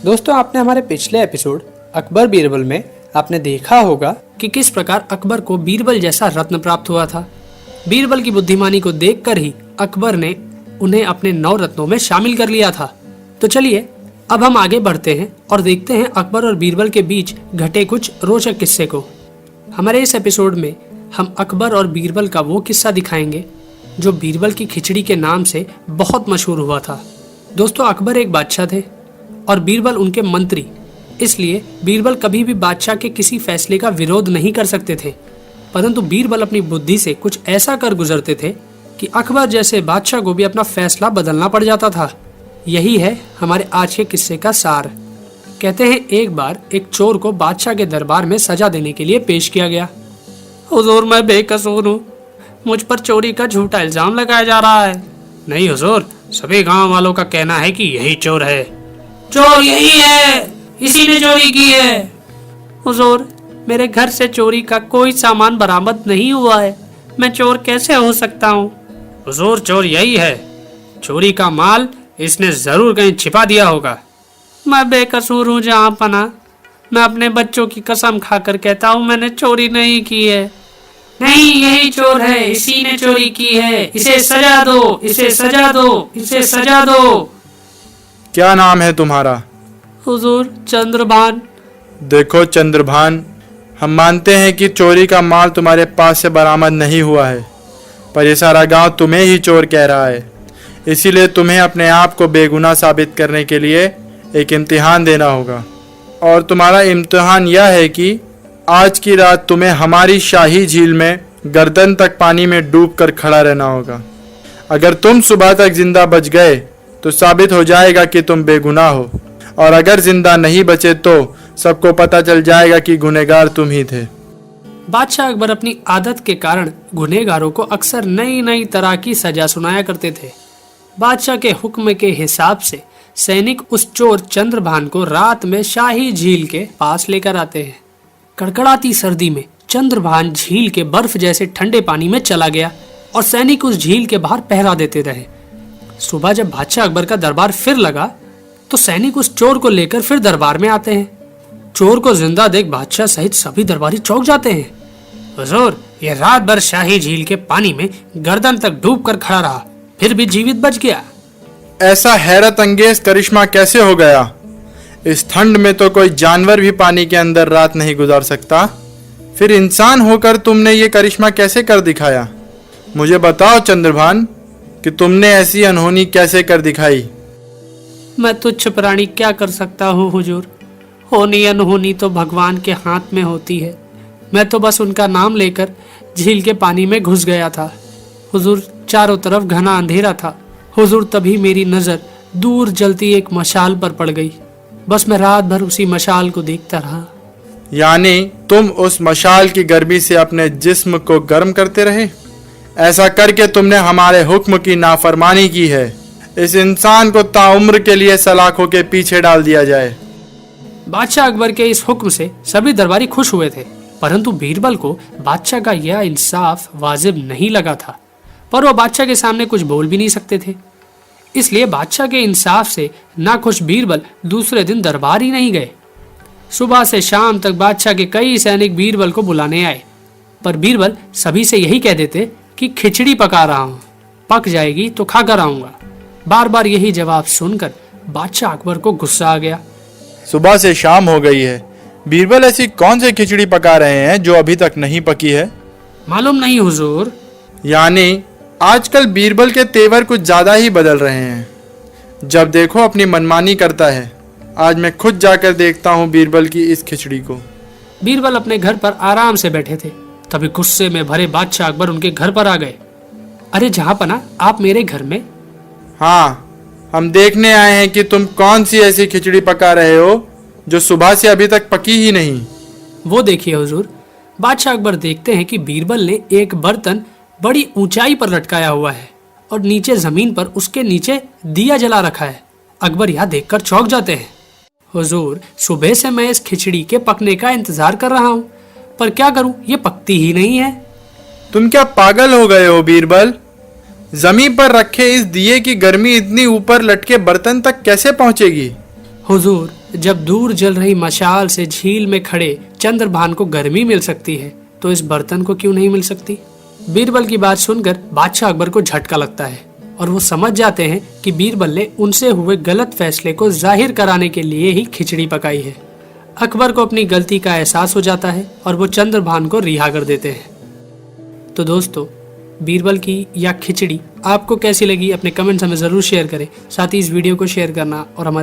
दोस्तों, आपने हमारे पिछले एपिसोड अकबर बीरबल में आपने देखा होगा कि किस प्रकार अकबर को बीरबल जैसा रत्न प्राप्त हुआ था। बीरबल की बुद्धिमानी को देखकर ही अकबर ने उन्हें अपने 9 रत्नों में शामिल कर लिया था। तो चलिए अब हम आगे बढ़ते हैं और देखते हैं अकबर और बीरबल के बीच घटे कुछ रोचक किस्से को। हमारे इस एपिसोड में हम अकबर और बीरबल का वो किस्सा दिखाएंगे जो बीरबल की खिचड़ी के नाम से बहुत मशहूर हुआ था। दोस्तों, अकबर एक बादशाह थे और बीरबल उनके मंत्री, इसलिए बीरबल कभी भी बादशाह के किसी फैसले का विरोध नहीं कर सकते थे। परंतु बीरबल अपनी बुद्धि से कुछ ऐसा कर गुजरते थे कि अकबर जैसे बादशाह को भी अपना फैसला बदलना पड़ जाता था। यही है हमारे आज के किस्से का सार। कहते हैं एक बार एक चोर को बादशाह के दरबार में सजा देने के लिए पेश किया गया। हुजूर, मैं बेकसूर हूँ, मुझ पर चोरी का झूठा इल्जाम लगाया जा रहा है। नहीं हुजूर, सभी गांव वालों का कहना है कि यही चोर है। चोर यही है, इसी ने चोरी की है। हुजूर, मेरे घर से चोरी का कोई सामान बरामद नहीं हुआ है, मैं चोर कैसे हो सकता हूँ? हुजूर, चोर यही है, चोरी का माल इसने जरूर कहीं छिपा दिया होगा। मैं बेकसूर हूँ जहाँ पना, मैं अपने बच्चों की कसम खाकर कहता हूँ मैंने चोरी नहीं की है। नहीं, यही चोर है, इसी ने चोरी की है, इसे सजा दो, इसे सजा दो, इसे सजा दो। क्या नाम है तुम्हारा? हुजूर, चंद्रभान। देखो चंद्रभान, हम मानते हैं कि चोरी का माल तुम्हारे पास से बरामद नहीं हुआ है, पर ये सारा गांव तुम्हें ही चोर कह रहा है। इसीलिए तुम्हें अपने आप को बेगुनाह साबित करने के लिए एक इम्तिहान देना होगा। और तुम्हारा इम्तिहान यह है कि आज की रात तुम्हें हमारी शाही झील में गर्दन तक पानी में डूबकर खड़ा रहना होगा। अगर तुम सुबह तक जिंदा बच गए तो साबित हो जाएगा कि तुम बेगुनाह हो, और अगर जिंदा नहीं बचे तो सबको पता चल जाएगा कि गुनहगार तुम ही थे। बादशाह अकबर अपनी आदत के कारण गुनहगारों को अक्सर नई नई तरह की सजा सुनाया करते थे। बादशाह के हुक्म के हिसाब से सैनिक उस चोर चंद्रभान को रात में शाही झील के पास लेकर आते हैं। कड़कड़ाती सर्दी में चंद्रभान झील के बर्फ जैसे ठंडे पानी में चला गया और सैनिक उस झील के बाहर पहरा देते रहे। सुबह जब बादशाह अकबर का दरबार फिर लगा तो सैनिक उस चोर को लेकर फिर दरबार में आते हैं। चोर को जिंदा देख बादशाह सहित सभी दरबारी चौंक जाते हैं। हुजूर, ये रात भर शाही झील के पानी में गर्दन तक डूबकर खड़ा रहा, फिर भी जीवित बच गया। ऐसा हैरत अंगेज करिश्मा कैसे हो गया? इस ठंड में तो कोई जानवर भी पानी के अंदर रात नहीं गुजार सकता, फिर इंसान होकर तुमने ये करिश्मा कैसे कर दिखाया? मुझे बताओ चंद्रभान कि तुमने ऐसी अनहोनी कैसे कर दिखाई? मैं तुच्छ प्राणी क्या कर सकता हूँ हुजूर, होनी अनहोनी तो भगवान के हाथ में होती है। मैं तो बस उनका नाम लेकर झील के पानी में घुस गया था। हुजूर, चारों तरफ घना अंधेरा था। हुजूर, तभी मेरी नजर दूर जलती एक मशाल पर पड़ गई। बस मैं रात भर उसी मशाल को देखता रहा। यानी तुम उस मशाल की गर्मी से अपने जिस्म को गर्म करते रहे? ऐसा करके तुमने हमारे हुक्म की नाफरमानी की है। इस इंसान को ताउम्र के लिए सलाखों के पीछे डाल दिया जाए। बादशाह अकबर के इस हुक्म से सभी दरबारी खुश हुए थे, परंतु बीरबल को बादशाह का यह इंसाफ वाजिब नहीं लगा था, पर वह बादशाह के सामने कुछ बोल भी नहीं सकते थे। इसलिए बादशाह के इंसाफ से नाखुश बीरबल दूसरे दिन दरबार ही नहीं गए। सुबह से शाम तक बादशाह के कई सैनिक बीरबल को बुलाने आए, पर बीरबल सभी से यही कह देते कि खिचड़ी पका रहा हूँ, पक जाएगी तो खाकर आऊंगा। बार बार यही जवाब सुनकर बादशाह अकबर को गुस्सा आ गया। सुबह से शाम हो गई है, बीरबल ऐसी कौन सी खिचड़ी पका रहे हैं जो अभी तक नहीं पकी है? मालूम नहीं हुजूर। यानी आजकल बीरबल के तेवर कुछ ज्यादा ही बदल रहे हैं। जब देखो अपनी मनमानी करता है। आज मैं खुद जाकर देखता हूँ बीरबल की इस खिचड़ी को। बीरबल अपने घर पर आराम से बैठे थे, तभी गुस्से में भरे बादशाह अकबर उनके घर पर आ गए। अरे जहाँपना, आप मेरे घर में? हाँ, हम देखने आए हैं कि तुम कौन सी ऐसी खिचड़ी पका रहे हो जो सुबह से अभी तक पकी ही नहीं। वो देखिए हुजूर। बादशाह अकबर देखते हैं कि बीरबल ने एक बर्तन बड़ी ऊंचाई पर लटकाया हुआ है और नीचे जमीन पर उसके नीचे दिया जला रखा है। अकबर यह देखकर चौंक जाते हैं। हुजूर, सुबह से मैं इस खिचड़ी के पकने का इंतजार कर रहा हूँ, पर क्या करूँ, ये पकती ही नहीं है। तुम क्या पागल हो गए हो बीरबल? जमीन पर रखे इस दिए की गर्मी इतनी ऊपर लटके बर्तन तक कैसे पहुंचेगी? हुजूर, जब दूर जल रही मशाल से झील में खड़े चंद्रभान को गर्मी मिल सकती है तो इस बर्तन को क्यों नहीं मिल सकती? बीरबल की बात सुनकर बादशाह अकबर को झटका लगता है और वो समझ जाते हैं कि बीरबल ने उनसे हुए गलत फैसले को जाहिर कराने के लिए ही खिचड़ी पकाई है। अकबर को अपनी गलती का एहसास हो जाता है और वो चंद्रभान को रिहा कर देते हैं। तो दोस्तों, बीरबल की या खिचड़ी आपको कैसी लगी अपने कमेंट्स हमें ज़रूर शेयर करें। साथ ही इस वीडियो को शेयर करना और हमारे